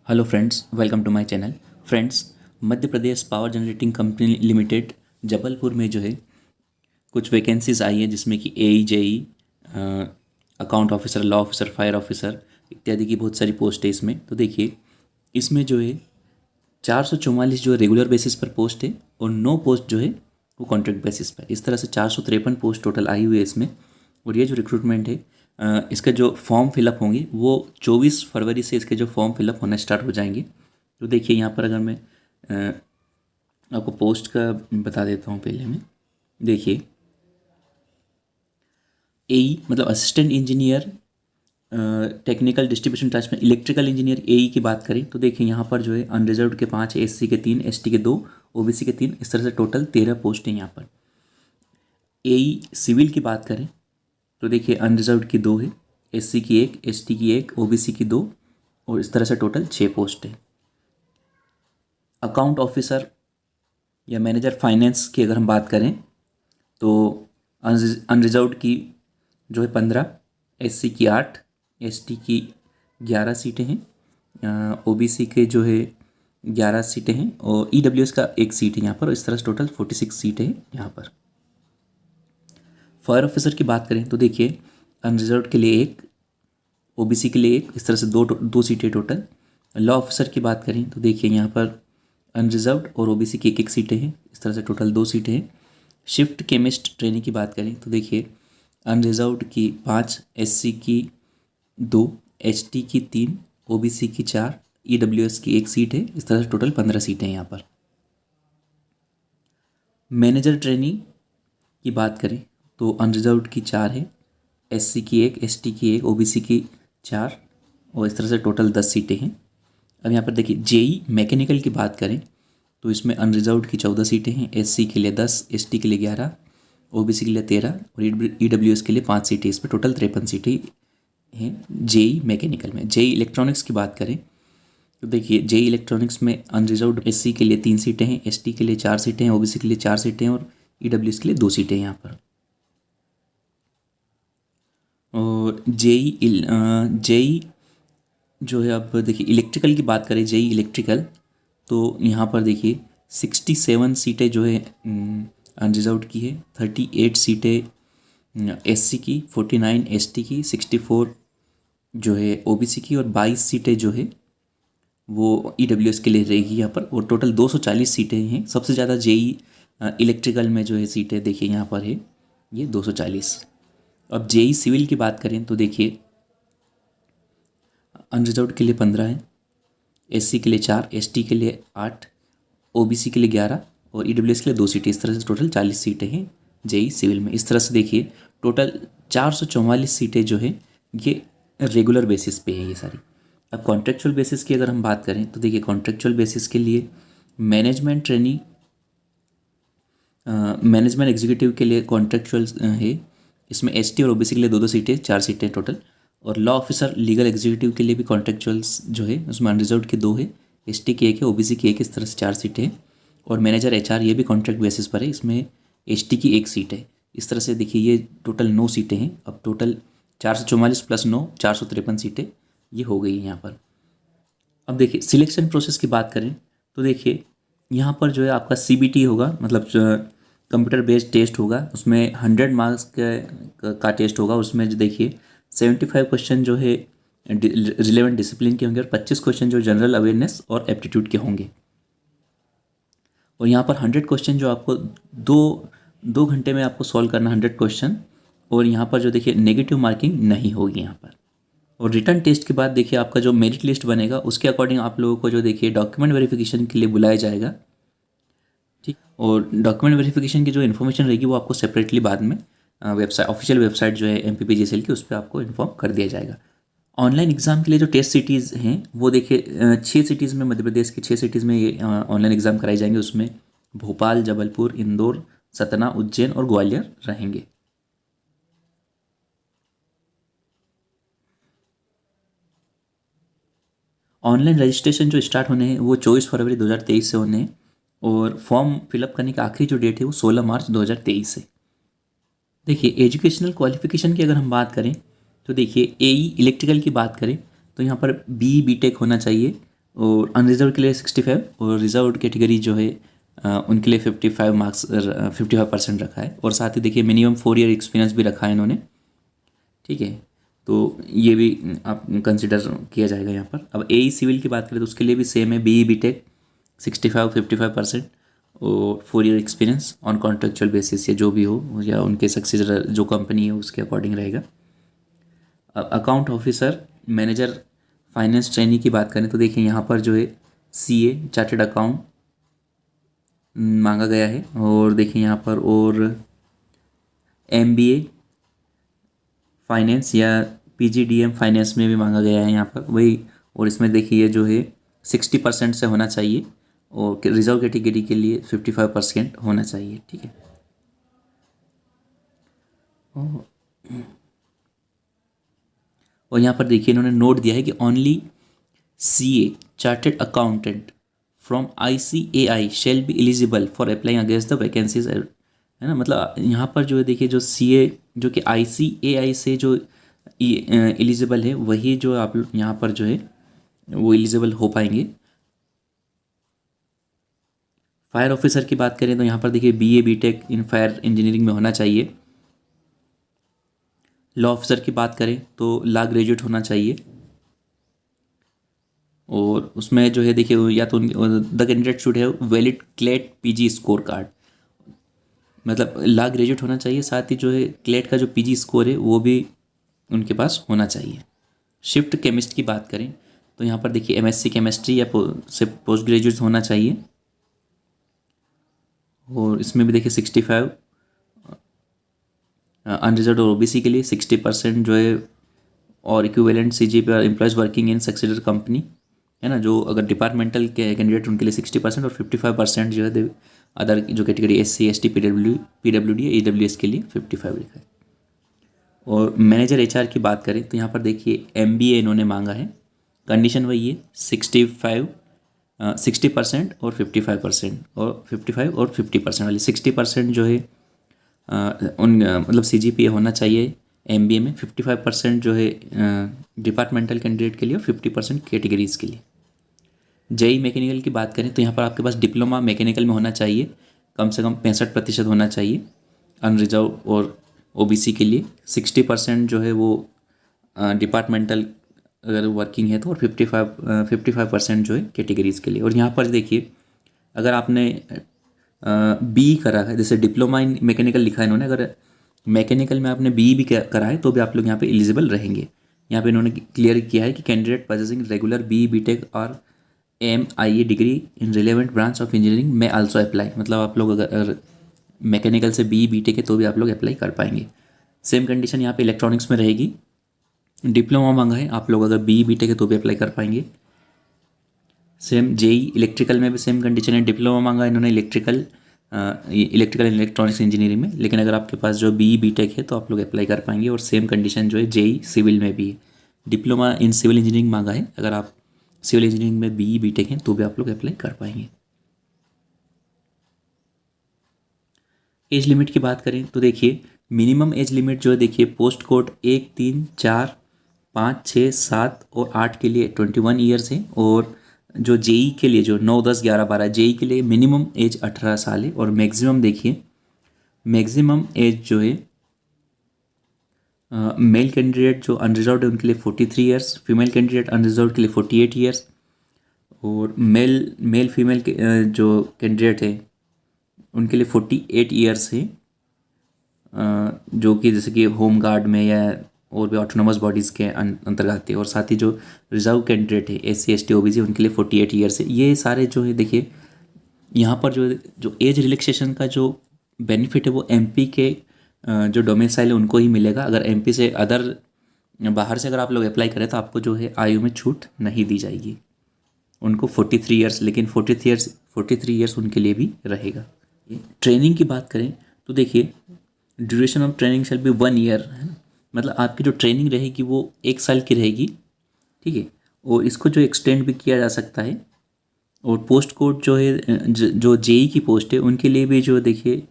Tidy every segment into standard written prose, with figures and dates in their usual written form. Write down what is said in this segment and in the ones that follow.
Hello friends, welcome to my channel. Friends, Madhya Pradesh power generating company limited Jabalpur में जो है कुछ वैकेंसीज आई है, जिसमें कि A JE, account officer, law officer, fire officer इत्यादि की बहुत सारी पोस्ट है इसमें। तो देखिए, इसमें जो है 444 जो है रेगुलर बेसिस पर पोस्ट है और 9 पोस्ट जो है वो कॉन्ट्रैक्ट बेसिस पर। इस तरह से 453 पोस्ट टोटल आई हुई है इसमें। और ये जो रिक्रूटमेंट है, इसका जो फॉर्म फिलअप होंगे वो 24 फरवरी से इसके जो फॉर्म फिलअप होना स्टार्ट हो जाएंगे। तो देखिए, यहाँ पर अगर मैं आपको पोस्ट का बता देता हूँ पहले मैं। देखिए, एई मतलब assistant engineer technical distribution transmission electrical engineer AE की बात करें तो देखिए, यहाँ पर जो है अनरिजर्व के 5 है, एससी के 3, एसटी के 2, ओबीसी के 3, इस तरह से टोटल 13 पोस्ट हैं यहाँ पर। एई सिविल की बात करें तो देखिए, अनरिजर्व की 2 है, एससी की 1, एसटी की 1, ओबीसी की 2, और इस तरह से टोटल 6 पोस्ट है। अकाउंट ऑफिसर या मैनेजर फाइनेंस की अगर हम बात करें तो अनरिजर्व की जो है 15, एससी की 8, एसटी की 11 सीटें हैं, ओबीसी के जो है 11 सीटें हैं, और ईडब्ल्यूएस का 1 सीट है यहाँ पर। इस तरह से टोटल 46 सीटें हैं यहाँ पर। फायर ऑफिसर की बात करें तो देखिए, अनरिजर्व के लिए 1, ओबीसी के लिए 1, इस तरह से दो सीटें टोटल। लॉ ऑफिसर की बात करें तो देखिए, यहाँ पर अनरिजर्व और ओबीसी की 1 सीटें हैं, इस तरह से टोटल 2 सीटें हैं। शिफ्ट केमिस्ट ट्रेनिंग की बात करें तो देखिए, अनरिजर्व की 5, एससी की 2, एसटी की 3, ओबीसी की 4, ईडब्ल्यूएस की 1 सीट है, इस तरह से टोटल 15 सीटें हैं यहाँ पर। मैनेजर ट्रेनिंग की बात करें तो अनरिजर्व की 4 है, एससी की 1, एसटी की 1, ओबीसी की 4, और इस तरह से टोटल 10 सीटें हैं। अब यहाँ पर देखिए, जेई मैकेनिकल की बात करें तो इसमें अनरिजर्व की 14 सीटें हैं, एससी के लिए 10, एसटी के लिए 11, ओबीसी के लिए 13, और ईडब्ल्यूएस के लिए 5 सीटें। इस पर टोटल 53 सीटें हैं जेई मैकेनिकल में। जेई इलेक्ट्रॉनिक्स की बात करें तो देखिए, जेई इलेक्ट्रॉनिक्स में अनरिजर्व एससी के लिए 3 सीटें हैं, एसटी के लिए 4 सीटें हैं, ओबीसी के लिए 4 सीटें हैं, और ईडब्ल्यूएस के लिए 2 सीटें हैं यहाँ पर। और जेई जो है, अब देखिए इलेक्ट्रिकल की बात करें, जेई इलेक्ट्रिकल, तो यहाँ पर देखिए 67 सीटें जो है अनरिजर्व की है, 38 सीटें एससी की, 49 एसटी की, 64 जो है ओबीसी की, और 22 सीटें जो है वो ईडब्ल्यूएस के लिए रहेगी यहाँ पर। और टोटल 240 सीटें हैं। सबसे ज़्यादा जेई इलेक्ट्रिकल में जो है सीटें देखिए यहाँ पर है ये 240। अब जेई सिविल की बात करें तो देखिए, अनरिजर्व के लिए 15 है, एससी के लिए 4, एसटी के लिए 8, ओबीसी के लिए 11, और ईडब्ल्यूएस के लिए 2 सीटें। इस तरह से टोटल 40 सीटें हैं जेई सिविल में। इस तरह से देखिए, टोटल 444 सीटें जो है ये रेगुलर बेसिस पे है ये सारी। अब कॉन्ट्रेक्चुअल बेसिस की अगर हम बात करें तो देखिए, कॉन्ट्रेक्चुअल बेसिस के लिए मैनेजमेंट ट्रेनी, मैनेजमेंट एग्जीक्यूटिव के लिए कॉन्ट्रेक्चुअल है। इसमें एसटी और ओबीसी के लिए 2-2 सीटें, 4 सीटें टोटल। और लॉ ऑफिसर लीगल एग्जीक्यूटिव के लिए भी कॉन्ट्रेक्चुअल्स जो है उसमें अनरिजर्व के 2 है, एसटी की 1 है, ओबीसी की 1, इस तरह से 4 सीटें हैं। और मैनेजर एचआर ये भी कॉन्ट्रैक्ट बेसिस पर है, इसमें एसटी की 1 सीट है। इस तरह से देखिए, ये टोटल 9 सीटें हैं। अब टोटल 444 प्लस 9, 453 सीटें ये हो गई हैं यहाँ पर। अब देखिए, सिलेक्शन प्रोसेस की बात करें तो देखिए, यहाँ पर जो है आपका सीबीटी होगा, मतलब कंप्यूटर बेस्ड टेस्ट होगा। उसमें 100 मार्क्स का टेस्ट होगा। उसमें जो देखिए 75 क्वेश्चन जो है रिलेवेंट डिसिप्लिन के होंगे, और 25 क्वेश्चन जो जनरल अवेयरनेस और एप्टीट्यूड के होंगे। और यहाँ पर 100 क्वेश्चन जो आपको दो घंटे में आपको सॉल्व करना, 100 क्वेश्चन। और यहाँ पर जो देखिए, नेगेटिव मार्किंग नहीं होगी यहाँ पर। और रिटर्न टेस्ट के बाद देखिए, आपका जो मेरिट लिस्ट बनेगा उसके अकॉर्डिंग आप लोगों को जो देखिए डॉक्यूमेंट वेरिफिकेशन के लिए बुलाया जाएगा। ठीक, और डॉक्यूमेंट वेरिफिकेशन की जो इन्फॉर्मेशन रहेगी वो आपको सेपरेटली बाद में वेबसाइट, ऑफिशियल वेबसाइट जो है एमपीपीजीएसएल की, उस पर आपको इन्फॉर्म कर दिया जाएगा। ऑनलाइन एग्ज़ाम के लिए जो टेस्ट सिटीज़ हैं वो देखिए, 6 सिटीज़ में, मध्य प्रदेश की 6 सिटीज़ में ये ऑनलाइन एग्ज़ाम कराए जाएंगे। उसमें भोपाल, जबलपुर, इंदौर, सतना, उज्जैन और ग्वालियर रहेंगे। ऑनलाइन रजिस्ट्रेशन जो स्टार्ट होने हैं वो 24 फरवरी 2023 से होने हैं। और फॉर्म फिलअप करने की आखिरी जो डेट है वो 16 मार्च 2023 है। देखिए, एजुकेशनल क्वालिफिकेशन की अगर हम बात करें तो देखिए, एई इलेक्ट्रिकल की बात करें तो यहाँ पर बी टेक होना चाहिए, और अनरिजर्व के लिए 65 और रिजर्व कैटेगरी जो है उनके लिए 55 मार्क्स 55% रखा है। और साथ ही देखिए मिनिमम 4 ईयर एक्सपीरियंस भी रखा है इन्होंने, ठीक है। तो ये भी आप कंसिडर किया जाएगा यहाँ पर। अब ए सिविल की बात करें तो उसके लिए भी सेम है, बी टेक 55% और 4 year experience on contractual basis या जो भी हो, या उनके सक्सेसर जो कंपनी है उसके अकॉर्डिंग रहेगा। अब account officer manager finance trainee की बात करें तो देखिए यहाँ पर जो है सीए चार्टर्ड अकाउंट मांगा गया है। और देखिए यहाँ पर और एमबीए फाइनेंस या पीजीडीएम फाइनेंस में भी मांगा गया है यहाँ पर वही। और इसमें देखिए जो है 60% से होना चाहिए और रिजर्व कैटेगरी के लिए 55% होना चाहिए, ठीक है। और यहाँ पर देखिए इन्होंने नोट दिया है कि only CA chartered accountant from ICAI shall be eligible for applying against the vacancies, है ना। मतलब यहाँ पर जो है देखिए जो सीए जो कि ICAI से जो एलिजिबल है वही जो आप यहाँ पर जो है वो एलिजिबल हो पाएंगे। फायर ऑफिसर की बात करें तो यहाँ पर देखिए BA BTech in fire engineering में होना चाहिए। लॉ ऑफिसर की बात करें तो लॉ ग्रेजुएट होना चाहिए। और उसमें जो है देखिए या तो the candidate should have valid CLAT PG score card, मतलब लॉ ग्रेजुएट होना चाहिए, साथ ही जो है क्लेट का जो PG स्कोर है वो भी उनके पास होना चाहिए। शिफ्ट केमिस्ट की बात करें तो यहाँ पर देखिए MSc केमिस्ट्री या से पोस्ट ग्रेजुएट होना चाहिए। और इसमें भी देखिए 65 अनरिजर्व और OBC के लिए 60% जो है और इक्विवेलेंट CGPA और employees working in successor company, है ना। जो अगर डिपार्टमेंटल के कैंडिडेट उनके लिए 60% और 55% जो है अदर जो category SC ST PWD EWS के लिए 55 लिखा है। और मैनेजर HR की बात करें तो यहाँ पर देखिए MBA इन्होंने मांगा है। कंडीशन वही है 60% और 55% और 55 और 50% वाली। 60% जो है मतलब CGPA होना चाहिए MBA में, 55% जो है डिपार्टमेंटल कैंडिडेट के लिए और 50% कैटेगरीज के लिए। JEE मैकेनिकल की बात करें तो यहाँ पर आपके पास डिप्लोमा मैकेनिकल में होना चाहिए, कम से कम 65% होना चाहिए अनरिजर्व और OBC के लिए। 60% जो है वो डिपार्टमेंटल अगर वर्किंग है तो, और 55% जो है कैटेगरीज के लिए। और यहाँ पर देखिए अगर आपने BE करा है, जैसे डिप्लोमा इन मैकेनिकल लिखा है इन्होंने, अगर मैकेनिकल में आपने BE भी करा है तो भी आप लोग यहाँ पे एलिजिबल रहेंगे। यहाँ पे इन्होंने क्लियर किया है कि कैंडिडेट पॉसेसिंग रेगुलर BE BTech और MIA degree in relevant branch of engineering में आल्सो अप्लाई, मतलब आप लोग अगर मैकेनिकल से BE BTech है तो भी आप लोग अप्लाई कर पाएंगे। सेम कंडीशन यहाँ पे इलेक्ट्रॉनिक्स में रहेगी। डिप्लोमा मांगा है, आप लोग अगर BE BTech है तो भी अप्लाई कर पाएंगे। सेम JEE इलेक्ट्रिकल में भी सेम कंडीशन है। डिप्लोमा मांगा इन्होंने इलेक्ट्रिकल एंड इलेक्ट्रॉनिक्स इंजीनियरिंग में, लेकिन अगर आपके पास जो BE BTech है तो आप लोग अप्लाई कर पाएंगे। और सेम कंडीशन जो है JEE सिविल में भी है। डिप्लोमा इन सिविल इंजीनियरिंग मांगा है, अगर आप सिविल इंजीनियरिंग में BE BTech हैं तो भी आप लोग अप्लाई कर पाएंगे। एज लिमिट की बात करें तो देखिए मिनिमम एज लिमिट जो है देखिए पोस्ट कोड 1, 3, 4, 5, 6, 7 और 8 के लिए 21 ईयर्स है। और जो JEE के लिए जो 9, 10, 11, 12 JEE के लिए मिनिमम एज 18 साल है। और मैक्सिमम देखिए मैक्सिमम एज जो है मेल कैंडिडेट जो अनरिजर्व्ड है उनके लिए 43 ईयर्स, फीमेल कैंडिडेट अनरिजर्व्ड के लिए 48 ईयर्स। और मेल फीमेल जो कैंडिडेट है उनके लिए 48 ईयर्स है, जो कि जैसे कि होम गार्ड में या और भी ऑटोनोमस बॉडीज़ के अंतर्गत आती है। और साथ ही जो रिजर्व कैंडिडेट है SC ST OBC उनके लिए 48 ईयर्स है। ये सारे जो है देखिए यहाँ पर जो एज रिलैक्सेशन का जो बेनिफिट है वो MP के जो डोमिसाइल है उनको ही मिलेगा। अगर MP से अदर बाहर से अगर आप लोग अप्लाई करें तो आपको जो है आयु में छूट नहीं दी जाएगी। उनको 43 ईयर्स, लेकिन 43 ईयर्स उनके लिए भी रहेगा। ट्रेनिंग की बात करें तो देखिए duration of training shall be 1 year, है ना। मतलब आपकी जो ट्रेनिंग रहेगी वो 1 साल की रहेगी, ठीक है। और इसको जो एक्सटेंड भी किया जा सकता है। और पोस्ट कोड जो है जो JEE की पोस्ट है उनके लिए भी जो देखिए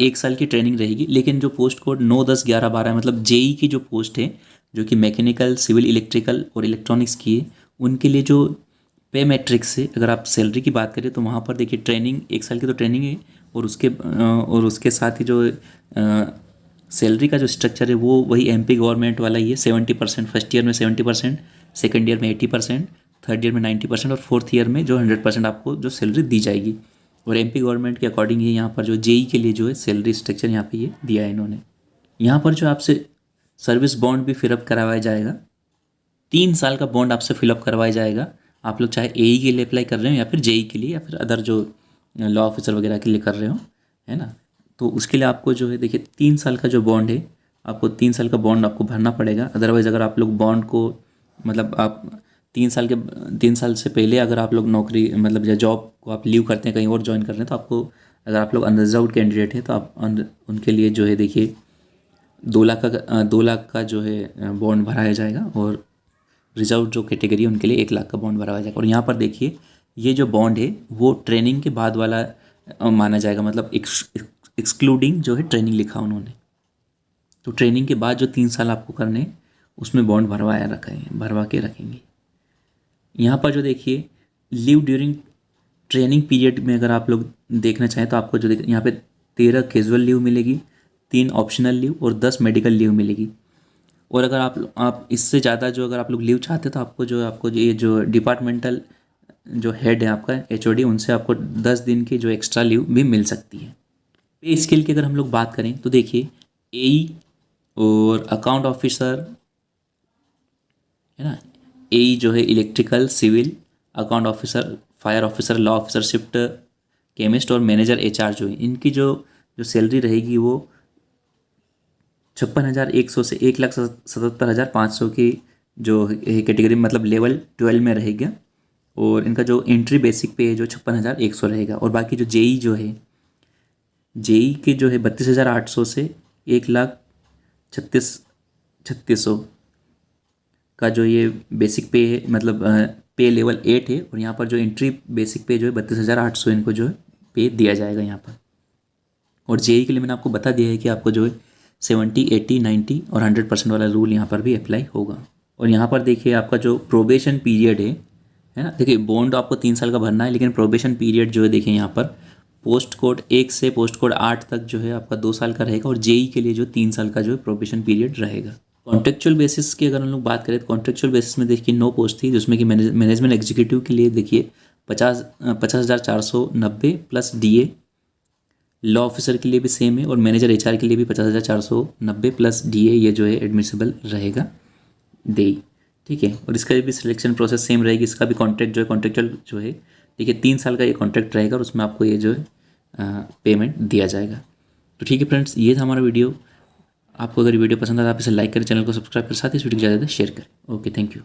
1 साल की ट्रेनिंग रहेगी। लेकिन जो पोस्ट कोड 9, 10, 11, 12 मतलब JEE की जो पोस्ट है जो कि मैकेनिकल सिविल इलेक्ट्रिकल और इलेक्ट्रॉनिक्स की है उनके लिए जो पे मैट्रिक्स से अगर आप सैलरी की बात करें तो वहाँ पर देखिए ट्रेनिंग 1 साल की तो ट्रेनिंग है, और उसके साथ ही जो सैलरी का जो स्ट्रक्चर है वो वही एमपी गवर्नमेंट वाला ही है। 70% फर्स्ट ईयर में, 70% सेकेंड ईयर में, 80% थर्ड ईयर में, 90% और फोर्थ ईयर में जो 100% आपको जो सैलरी दी जाएगी। और एमपी गवर्नमेंट के अकॉर्डिंग ही यहाँ पर जो जेई के लिए जो है सैलरी स्ट्रक्चर यहाँ पे ये दिया है इन्होंने। यहाँ पर जो आपसे सर्विस बॉन्ड भी फिलअप करवाया जाएगा, 3 साल का बॉन्ड आपसे फिलअप करवाया जाएगा। आप लोग चाहे एई के लिए अप्लाई कर रहे हो या फिर जेई के लिए या फिर अदर जो लॉ ऑफिसर वगैरह के लिए कर रहे हो, है ना, तो उसके लिए आपको जो है देखिए 3 साल का जो बॉन्ड है, आपको 3 साल का बॉन्ड आपको भरना पड़ेगा। अदरवाइज़ अगर आप लोग बॉन्ड को मतलब आप 3 साल से पहले अगर आप लोग नौकरी मतलब या जॉब को आप लीव करते हैं, कहीं और ज्वाइन कर रहे हैं, तो आपको अगर आप लोग अनरिजर्व्ड कैंडिडेट हैं तो आप उनके लिए जो है देखिए 2 लाख का जो है बॉन्ड भराया जाएगा, और रिजर्व जो कैटेगरी है उनके लिए 1 लाख का बॉन्ड भराया जाएगा। और यहाँ पर देखिए ये जो बॉन्ड है वो ट्रेनिंग के बाद वाला माना जाएगा, मतलब एक्सक्लूडिंग जो है ट्रेनिंग लिखा उन्होंने। तो ट्रेनिंग के बाद जो 3 साल आपको करने उसमें बॉन्ड भरवा के रखेंगे। यहाँ पर जो देखिए लीव ड्यूरिंग ट्रेनिंग पीरियड में अगर आप लोग देखना चाहें तो आपको जो यहाँ पे 13 कैजुअल लीव मिलेगी, 3 ऑप्शनल लीव और 10 मेडिकल लीव मिलेगी। और अगर आप इससे ज़्यादा जो अगर आप लोग लीव चाहते हैं तो आपको ये जो डिपार्टमेंटल जो हेड है आपका एचओडी, उनसे आपको 10 दिन की जो एक्स्ट्रा लीव भी मिल सकती है। पे स्केल की अगर हम लोग बात करें तो देखिए एई और अकाउंट ऑफिसर, है ना, एई जो है electrical, civil, account officer, fire officer, law officer, shift chemist और मैनेजर एचआर जो है, इनकी जो सैलरी रहेगी वो 56,100 से 1,77,500 की जो कैटेगरी मतलब लेवल 12 में रहेगा। और इनका जो एंट्री बेसिक पे है जो 56,100 रहेगा। और बाकी जो जेई जो है, जेई के जो है 32,800 से 1,36,600 का जो ये बेसिक पे है, मतलब पे लेवल 8 है। और यहाँ पर जो एंट्री बेसिक पे जो है 32,800 इनको जो है पे दिया जाएगा यहाँ पर। और जेई के लिए मैंने आपको बता दिया है कि आपको जो है 70, 80, 90 और 100% वाला रूल यहाँ पर भी अप्लाई होगा। और यहाँ पर देखिए आपका जो प्रोबेशन पीरियड है ना, देखिए बॉन्ड आपको 3 साल का भरना है, लेकिन प्रोबेशन पीरियड जो है देखिए यहाँ पर पोस्ट कोड 1 से पोस्ट कोड 8 तक जो है आपका 2 साल का रहेगा। और जेई के लिए जो 3 साल का जो है प्रोबेशन पीरियड रहेगा। कॉन्ट्रेक्चुअल बेसिस की अगर हम लोग बात करें तो कॉन्ट्रेक्चुअल बेसिस में देखिए 9 पोस्ट थी, जिसमें कि मैनेजमेंट एग्जीक्यूटिव के लिए देखिए 50,490 प्लस डीए, लॉ ऑफिसर के लिए भी सेम है, और मैनेजर एचआर के लिए भी 50,490 प्लस डीए ये जो है एडमिसिबल रहेगा देई, ठीक है। और इसका भी सिलेक्शन प्रोसेस सेम रहेगी। इसका भी कॉन्ट्रैक्ट जो है कॉन्ट्रेक्चुअल जो है देखिए 3 साल का ये कॉन्ट्रैक्ट रहेगा, और उसमें आपको ये जो है पेमेंट दिया जाएगा। तो ठीक है फ्रेंड्स, ये था हमारा वीडियो। आपको अगर वीडियो पसंद आया तो आप इसे लाइक करें, चैनल को सब्सक्राइब करें, साथ ही इस वीडियो को ज़्यादा शेयर करें। Okay, thank you.